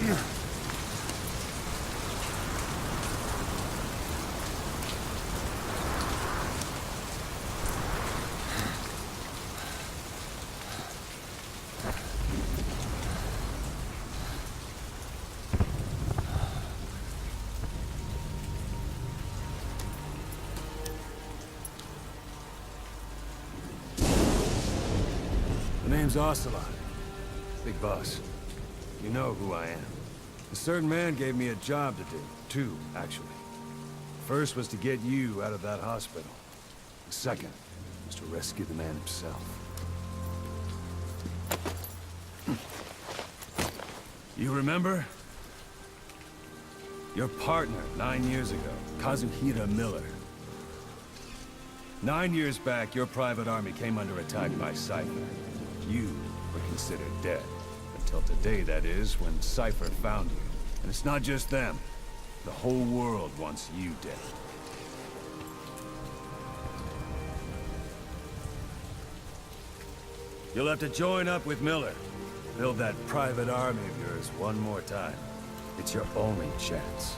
The name's Ocelot. Big boss. You know who I am. A certain man gave me a job to do. Two, actually. First was to get you out of that hospital. The second was to rescue the man himself. You remember? Your partner 9 years ago, Kazuhira Miller. 9 years back, your private army came under attack by Cypher. You were considered dead. Until today, that is, when Cypher found you. And it's not just them. The whole world wants you dead. You'll have to join up with Miller. Build that private army of yours one more time. It's your only chance.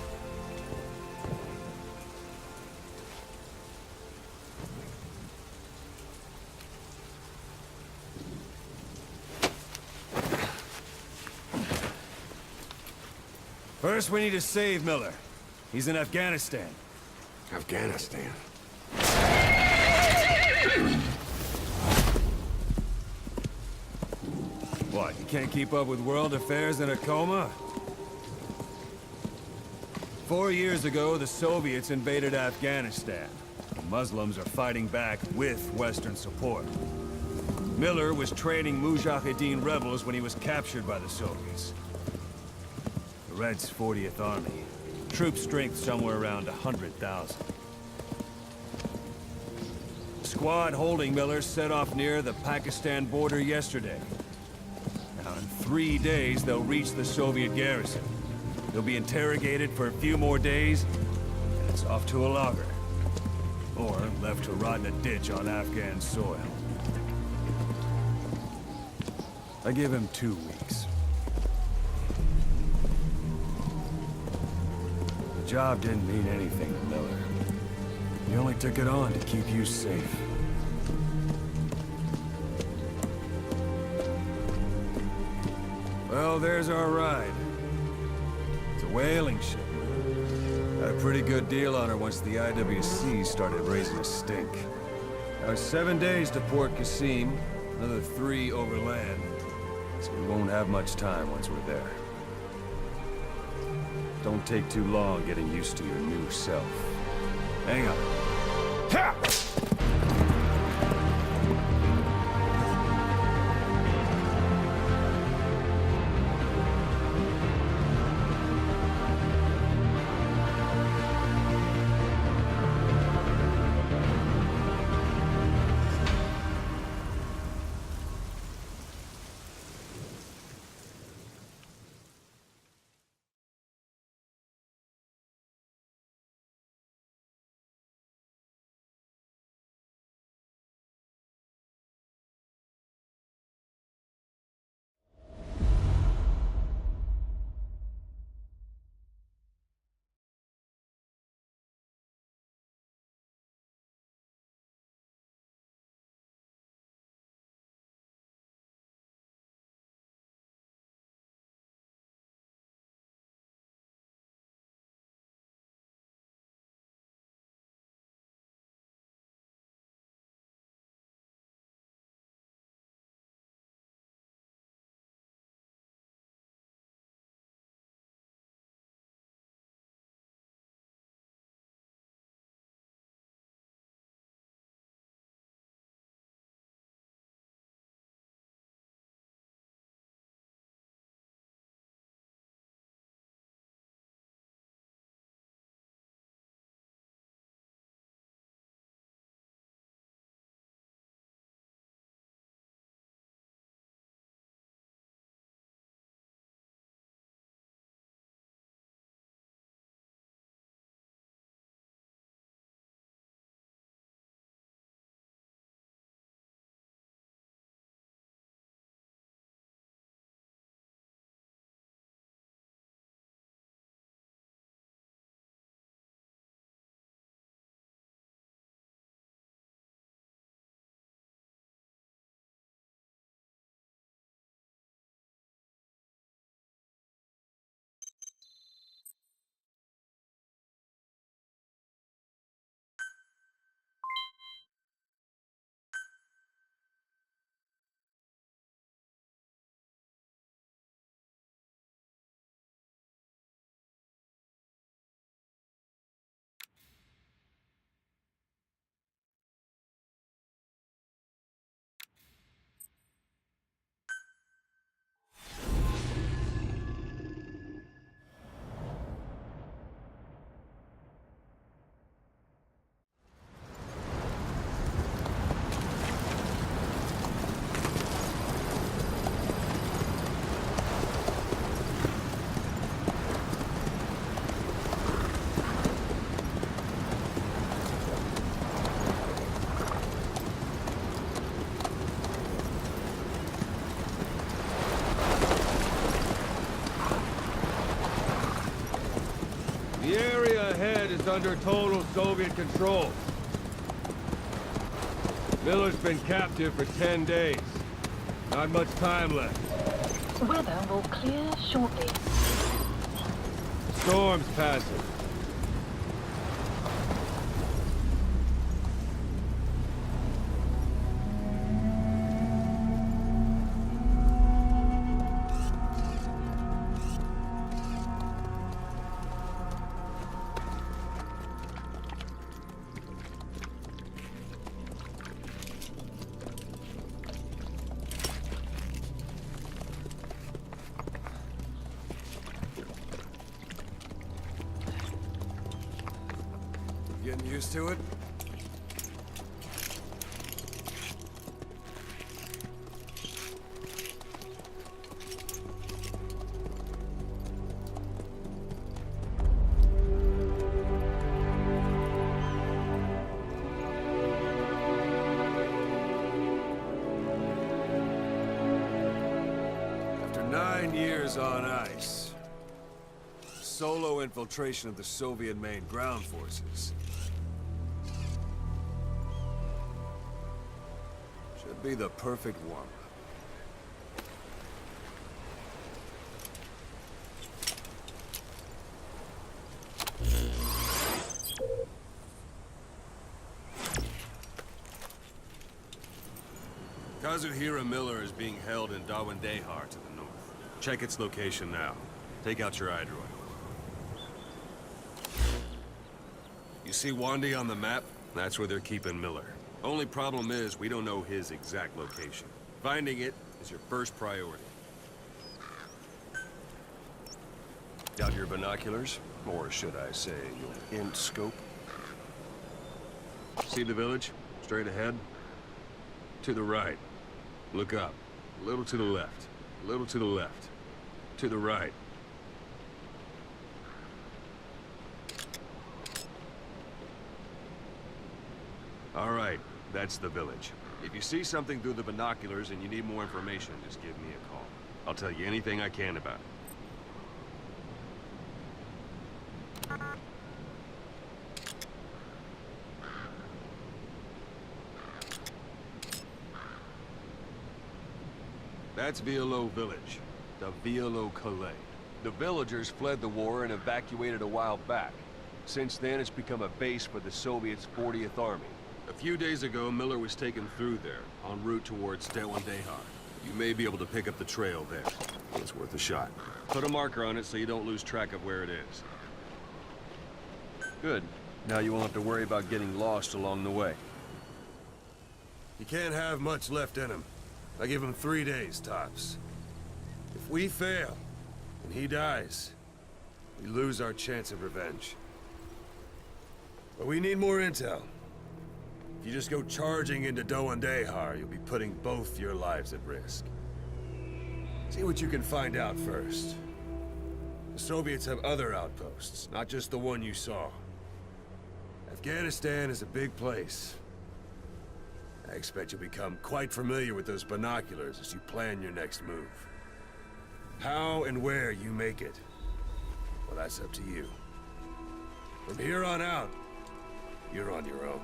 First, we need to save Miller. He's in Afghanistan. Afghanistan? What, you can't keep up with world affairs in a coma? 4 years ago, the Soviets invaded Afghanistan. The Muslims are fighting back with Western support. Miller was training Mujahideen rebels when he was captured by the Soviets. The Reds' 40th Army. Troop strength somewhere around 100,000. The squad holding Miller set off near the Pakistan border yesterday. Now, in 3 days, they'll reach the Soviet garrison. They'll be interrogated for a few more days, and it's off to a lager. Or left to rot in a ditch on Afghan soil. I give him 2 weeks. The job didn't mean anything to Miller. He only took it on to keep you safe. Well, there's our ride. It's a whaling ship. Had a pretty good deal on her once the IWC started raising a stink. Now, 7 days to Port Qasim, another 3 overland. So we won't have much time once we're there. Don't take too long getting used to your new self. Hang on. Ha! is under total Soviet control. Miller's been captive for 10 days. Not much time left. Weather will clear shortly. Storm's passing. Getting used to it? After 9 years on ice, solo infiltration of the Soviet main ground forces should be the perfect warm-up. Kazuhira Miller is being held in Dawandehar to the north. Check its location now. Take out your iDroid. You see Wandy on the map? That's where they're keeping Miller. Only problem is, we don't know his exact location. Finding it is your first priority. Got your binoculars? Or should I say, your int scope? See the village? Straight ahead? To the right. Look up. A little to the left. A little to the left. To the right. All right, that's the village. If you see something through the binoculars and you need more information, just give me a call. I'll tell you anything I can about it. That's Violo Village, the Violo Calais. The villagers fled the war and evacuated a while back. Since then, it's become a base for the Soviets' 40th Army. A few days ago, Miller was taken through there, en route towards Dawandehar. You may be able to pick up the trail there. It's worth a shot. Put a marker on it so you don't lose track of where it is. Good. Now you won't have to worry about getting lost along the way. He can't have much left in him. I give him 3 days, tops. If we fail, and he dies, we lose our chance of revenge. But we need more intel. If you just go charging into Dawandehar, you'll be putting both your lives at risk. See what you can find out first. The Soviets have other outposts, not just the one you saw. Afghanistan is a big place. I expect you'll become quite familiar with those binoculars as you plan your next move. How and where you make it, well, that's up to you. From here on out, you're on your own.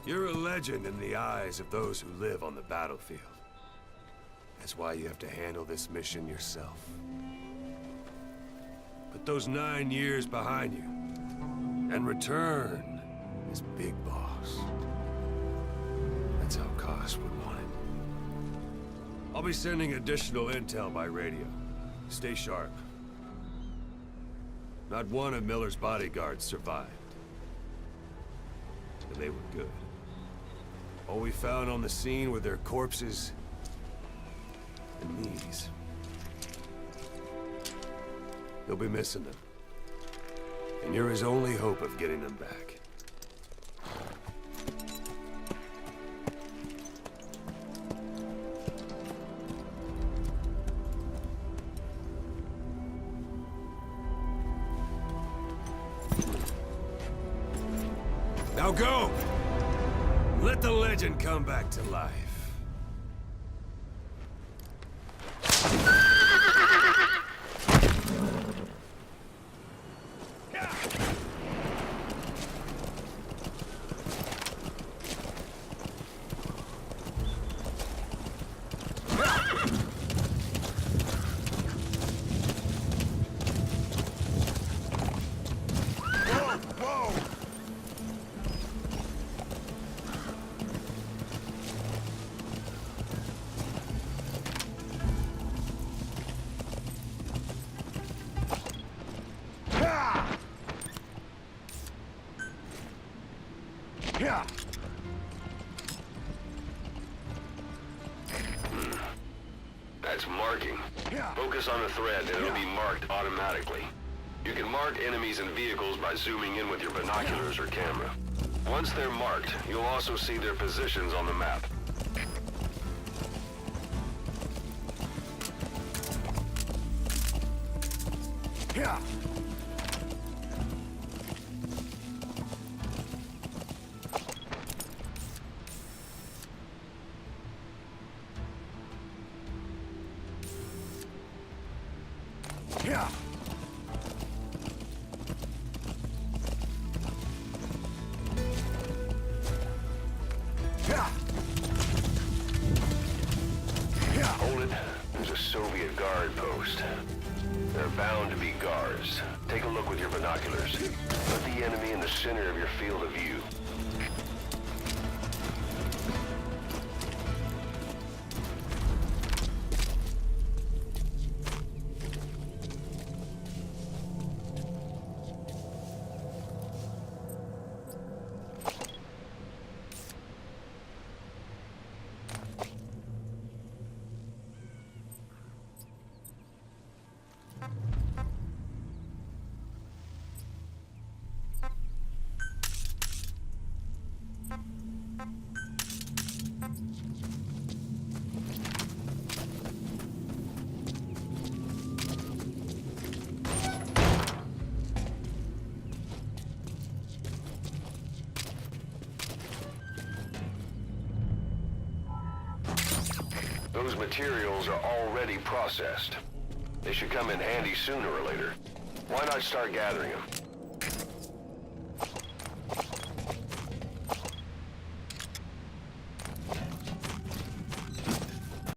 You're a legend in the eyes of those who live on the battlefield. That's why you have to handle this mission yourself. Put those 9 years behind you, and return as Big Boss. That's how Koss would want it. I'll be sending additional intel by radio. Stay sharp. Not one of Miller's bodyguards survived. And they were good. All we found on the scene were their corpses and knees. You'll be missing them. And you're his only hope of getting them back. Now go! Let the legend come back to life. It's marking. Focus on the thread and it'll be marked automatically. You can mark enemies and vehicles by zooming in with your binoculars or camera. Once they're marked, you'll also see their positions on the map. Yeah. Yeah. Hold it. There's a Soviet guard post. They're bound to be guards. Take a look with your binoculars. Put the enemy in the center of your field of view. Those materials are already processed. They should come in handy sooner or later. Why not start gathering them?